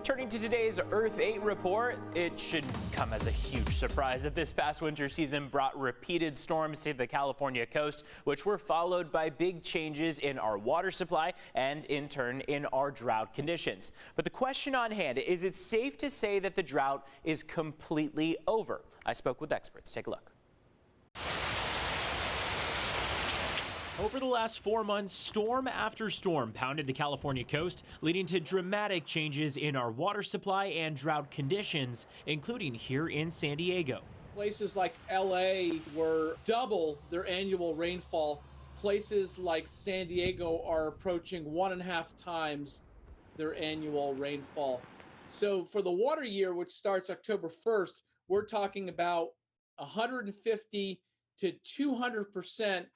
Turning to today's Earth 8 report, it shouldn't come as a huge surprise that this past winter season brought repeated storms to the California coast, which were followed by big changes in our water supply and, in turn, in our drought conditions. But the question on hand, is it safe to say that the drought is completely over? I spoke with experts. Take a look. Over the last 4 months, storm after storm pounded the California coast, leading to dramatic changes in our water supply and drought conditions, including here in San Diego. Places like LA were double their annual rainfall. Places like San Diego are approaching 1.5 times their annual rainfall. So for the water year, which starts October 1st, we're talking about 150 to 200%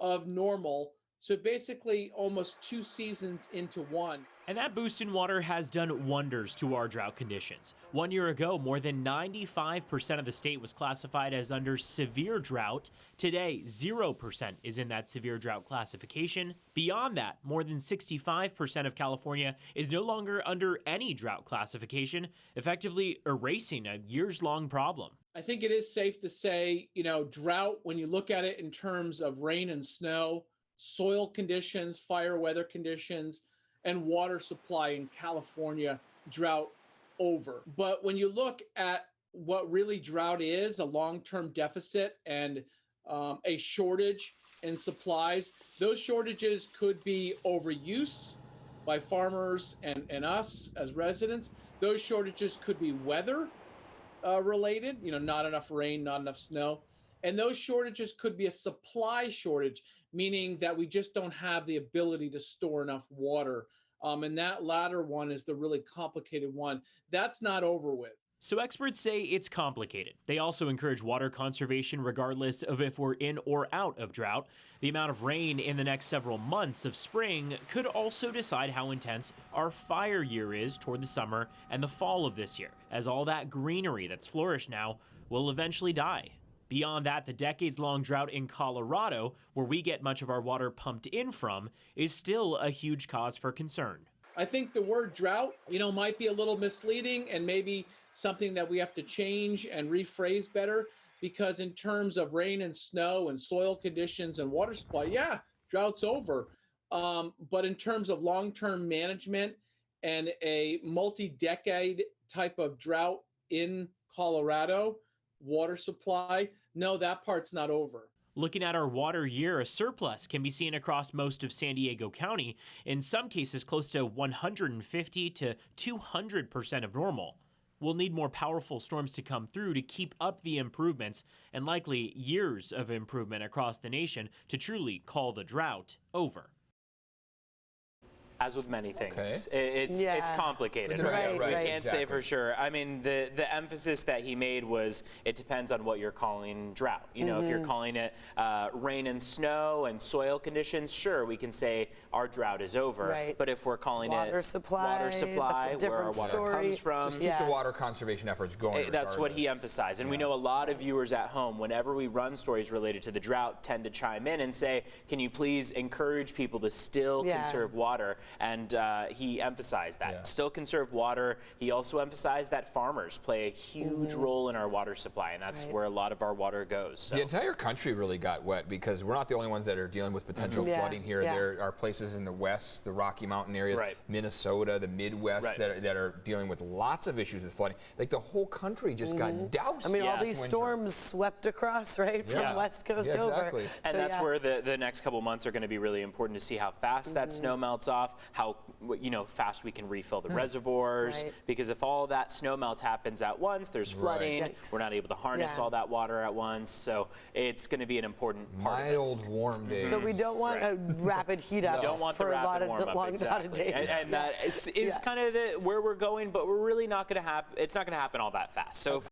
of normal. So basically almost 2 seasons into one. And that boost in water has done wonders to our drought conditions. 1 year ago, more than 95% of the state was classified as under severe drought. Today, 0% is in that severe drought classification. Beyond that, more than 65% of California is no longer under any drought classification, effectively erasing a years-long problem. I think it is safe to say, drought, when you look at it in terms of rain and snow, soil conditions, fire weather conditions, and water supply in California, drought over. But when you look at what really drought is, a long-term deficit and a shortage in supplies, those shortages could be overuse by farmers and us as residents. Those shortages could be weather related, not enough rain, not enough snow. And those shortages could be a supply shortage, meaning that we just don't have the ability to store enough water. And that latter one is the really complicated one. That's not over with. So experts say it's complicated. They also encourage water conservation regardless of if we're in or out of drought. The amount of rain in the next several months of spring could also decide how intense our fire year is toward the summer and the fall of this year, as all that greenery that's flourished now will eventually die. Beyond that, the decades-long drought in Colorado, where we get much of our water pumped in from, is still a huge cause for concern. I think the word drought, might be a little misleading and maybe something that we have to change and rephrase better, because in terms of rain and snow and soil conditions and water supply, yeah, drought's over. But in terms of long-term management and a multi-decade type of drought in Colorado, water supply, no, that part's not over. Looking at our water year, a surplus can be seen across most of San Diego County, in some cases close to 150 to 200% of normal. We'll need more powerful storms to come through to keep up the improvements, and likely years of improvement across the nation to truly call the drought over. As with many things, it's complicated, right? We can't say for sure. I mean, the emphasis that he made was it depends on what you're calling drought. If you're calling it rain and snow and soil conditions, sure, we can say our drought is over. Right. But if we're calling water it supply, where our water comes from, just keep the water conservation efforts going. That's what he emphasized. And we know a lot of viewers at home, whenever we run stories related to the drought, tend to chime in and say, can you please encourage people to still conserve water? And he emphasized that. Still conserve water. He also emphasized that farmers play a huge role in our water supply, and that's where a lot of our water goes. So. The entire country really got wet because we're not the only ones that are dealing with potential flooding here. There are places in the west, the Rocky Mountain area, Minnesota, the Midwest that are dealing with lots of issues with flooding. Like the whole country just got doused. I mean, all these storms swept across, right, from West Coast over. Exactly. And that's where the next couple months are going to be really important to see how fast that snow melts off, how fast we can refill the reservoirs, because if all that snow melt happens at once, there's flooding. We're not able to harness all that water at once, so it's going to the part of it. Mild, warm days. So we don't want a rapid heat up for a lot of long days. And that is kind of where we're going, but we're really not going to happen. It's not going to happen all that fast. So.